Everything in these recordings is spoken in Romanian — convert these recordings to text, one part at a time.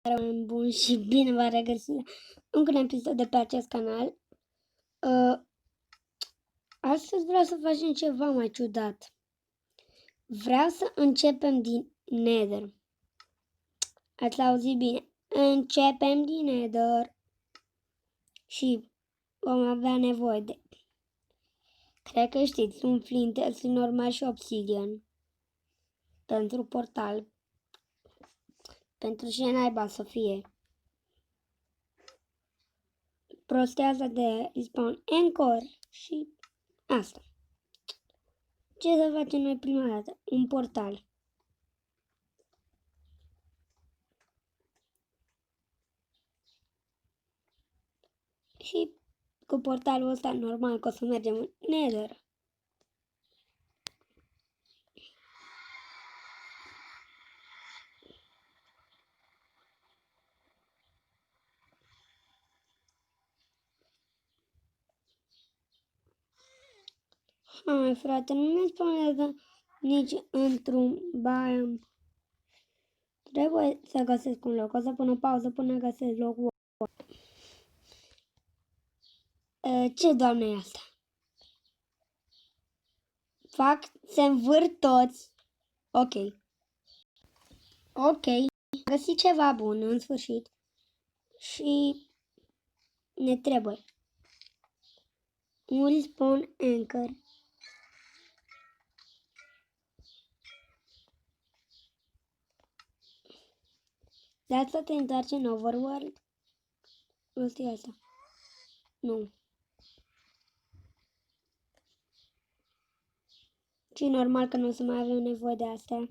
Oameni buni și bine v-am regăsit la încă un episod de pe acest canal. Astăzi vreau să facem ceva mai ciudat. Vreau să începem din Nether. Ați auzit bine. Începem din Nether. Și vom avea nevoie de... Cred că știți, un flint, normal și obsidian. Pentru portal. Pentru ce naiba să fie. Prostia asta de respawn anchor și asta. Ce să facem noi prima dată? Un portal. Și cu portalul ăsta normal că o să mergem în Nether. Hai frate, nu mi spune nici într-un biom. Trebuie să găsesc un loc. O să pun o pauză până găsesc locul. Ce doamne e asta? Se învârt toți. Ok. Ok. Am găsit ceva bun în sfârșit. Și ne trebuie un respawn anchor. De asta te întoarce în Overworld? Ăsta e asta. Nu. Și normal că nu o să mai avem nevoie de astea.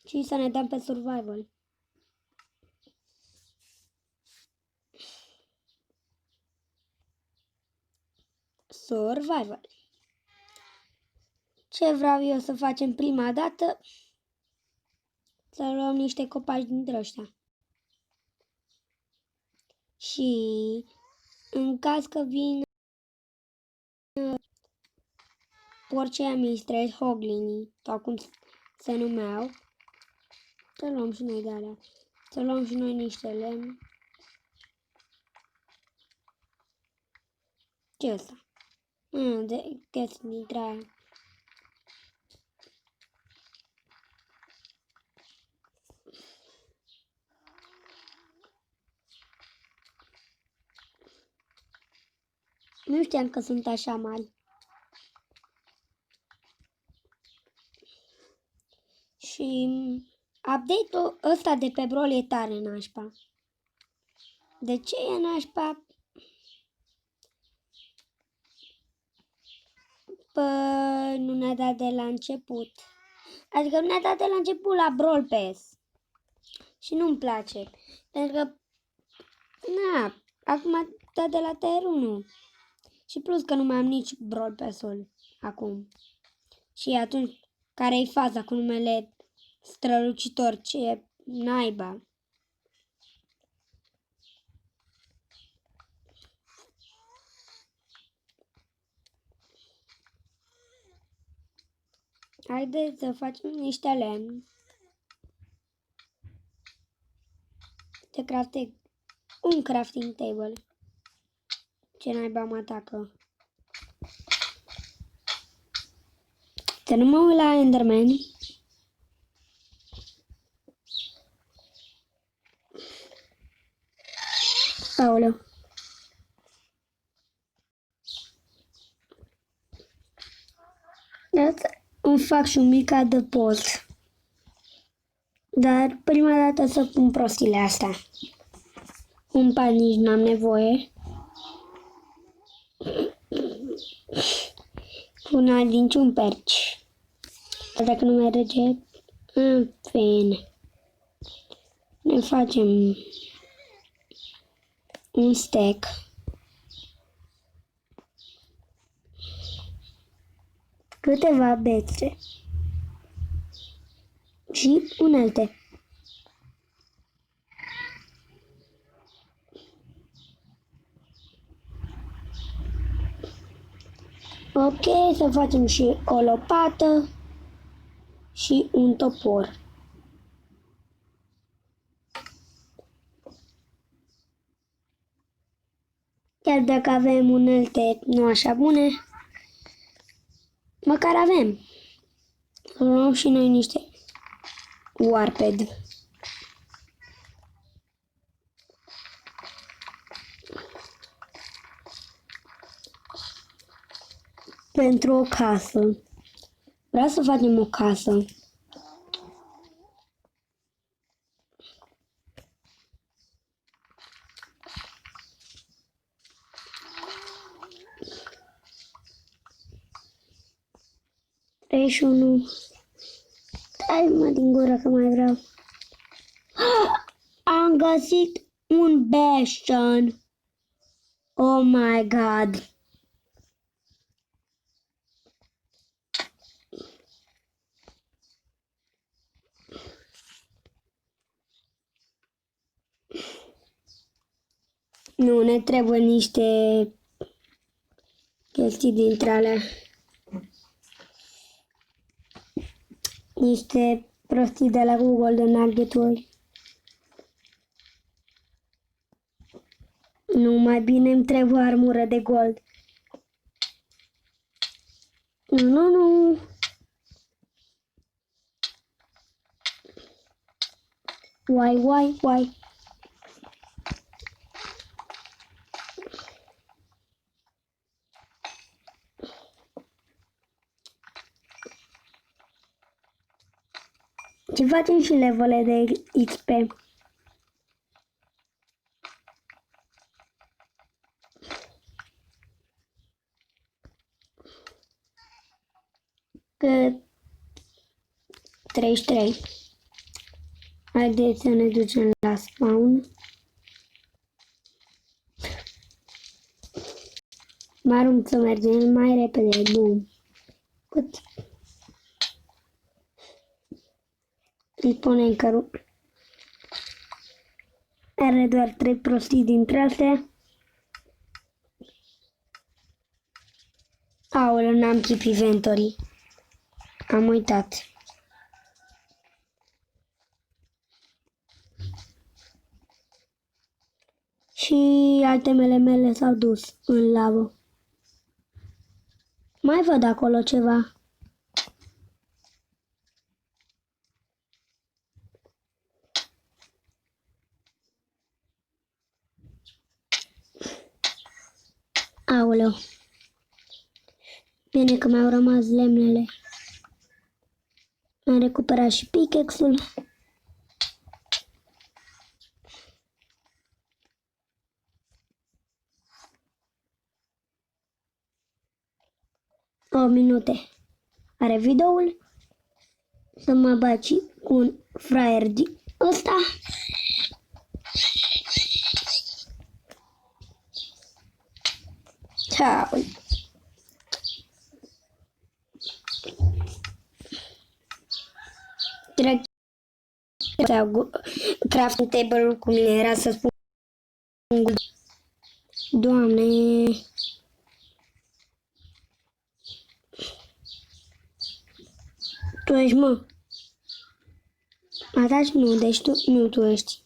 Și să ne dăm pe survival. Survival. Ce vreau eu să facem prima dată? Să luăm niște copaci dintre ăștia. Și în caz că vin porcii mistreți, hoglinii, sau cum se numeau, să luăm și noi de alea. Să luăm și noi niște lemn. Ce ăsta? De chestii dintre aia. Nu știam că sunt așa mari. Și update-ul ăsta de pe Brawl e tare nașpa. De ce e nașpa? Păi nu ne-a dat de la început. Adică nu ne-a dat de la început la Brawl Pass. Și nu-mi place. Pentru că, na, acum a dat de la Tier 1. Și plus că nu mai am nici Brawl Pass-ul acum. Și atunci, care-i faza cu numele strălucitor? Ce naiba? Haideți să facem niște lemn. Să craftez un crafting table. Ce naiba mă atacă? Să nu mă uit la Enderman. Aoleu. Îmi fac și un mic adăpost. Dar prima dată să pun prostile astea. Un pan nici n-am nevoie. Pun al niciun perci. Dacă nu merge, în fine. Ne facem un stack. Câteva bețe. Și unelte. Ok, să facem și o lopată și un topor. Chiar dacă avem unelte nu așa bune, măcar avem. Luăm și noi niște Warped. Pentru o casă. Vreau să facem o casă. Trei și unu. Dai-mă din gură că mai vreau. Am găsit un Bastion. Oh my god. Nu, ne trebuie niște chestii dintre alea. Niște prostii de la Google de nugget-uri. Nu, mai bine îmi trebuie armură de gold. Nu. Why? Ce facem și levele de XP? Că 33. Haideți să ne ducem la spawn. Mă arunc să mergem mai repede. Bum. Cât? Îi punem că are doar 3 prostii dintre astea. Aoleu, n-am keep inventory. Am uitat. Și itemele mele s-au dus în lavă. Mai văd acolo ceva. Aoleu. Bine că mi-au rămas lemnele. Am recuperat și pickaxe-ul. O minute. Are videoul. Să mă baci cu un fraier ăsta. Ciao. Direct crafting table-ul cu mine era să spun. Doamne. Tu ești, mă? Ataci? Nu, deci tu ești.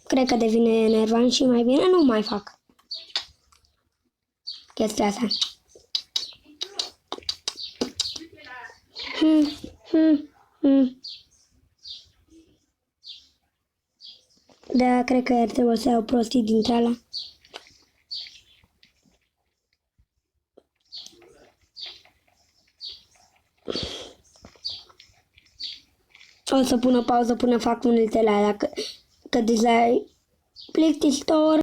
Cred că devine enervant și mai bine nu mai fac chestia asta. Da, cred că ar trebui să iau prostii dintre alea. O să pun o pauză până fac uneltele alea, că deja e plictisitor.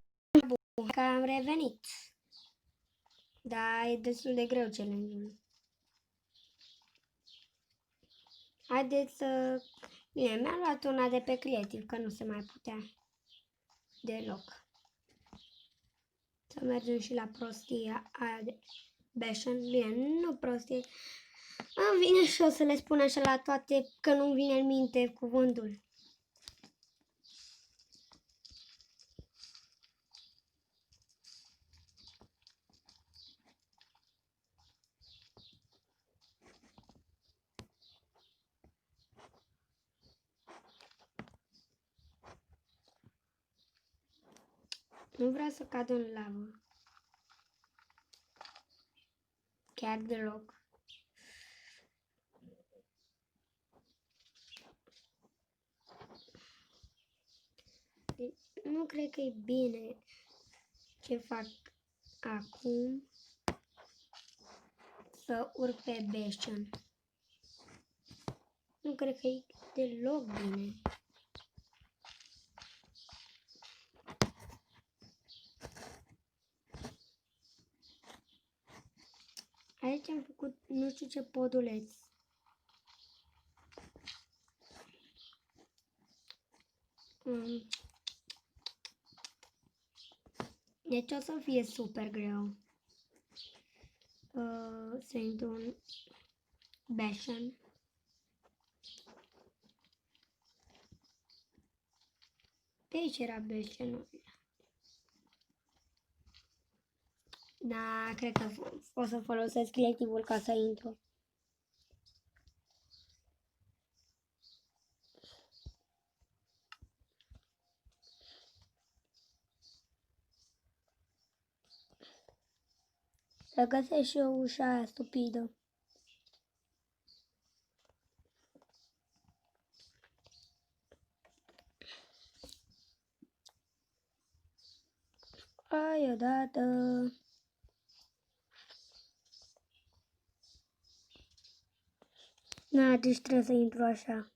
Că am revenit. Da, e destul de greu challenge-ul. Haideți să... Bine, mi-am luat una de pe creativ, că nu se mai putea deloc. Să mergem și la prostia aia de Bastion. Bine, nu prostie. Îmi vine și o să le spun așa la toate, că nu-mi vine în minte cuvântul. Nu vreau să cad în lavă. Chiar deloc. Deci, nu cred că e bine ce fac acum să urc pe Bastion. Nu cred că e deloc bine. Aici am făcut nu știu ce poduleț. Deci o să fie super greu să intru în Bastion. De aici era Bastion-ul. Da, cred că o să folosesc clickable ca să intru. Să găsesc și eu ușa aia stupidă. Ai odată. Na, deci trebuie să intru așa.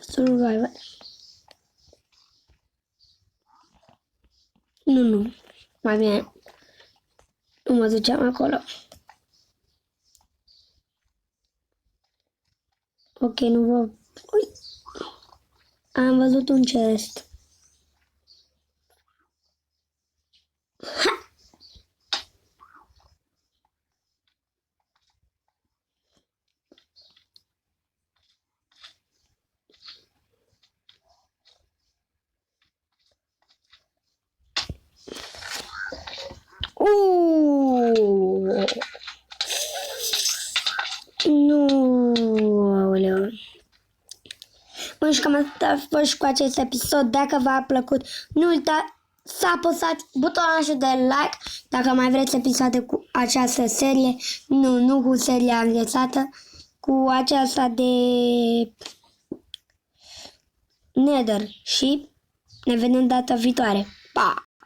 Survival. Nu. Mai bine. Nu mă duceam acolo. Ok, nu vă... Ui. Am văzut un chest. Nu, aoleu. Bun, și cam asta a fost și cu acest episod. Dacă v-a plăcut, nu uitați să apăsați butonul de like dacă mai vreți episoade cu această serie. Nu cu seria înghețată, cu aceasta de Nether. Și ne vedem data viitoare. Pa!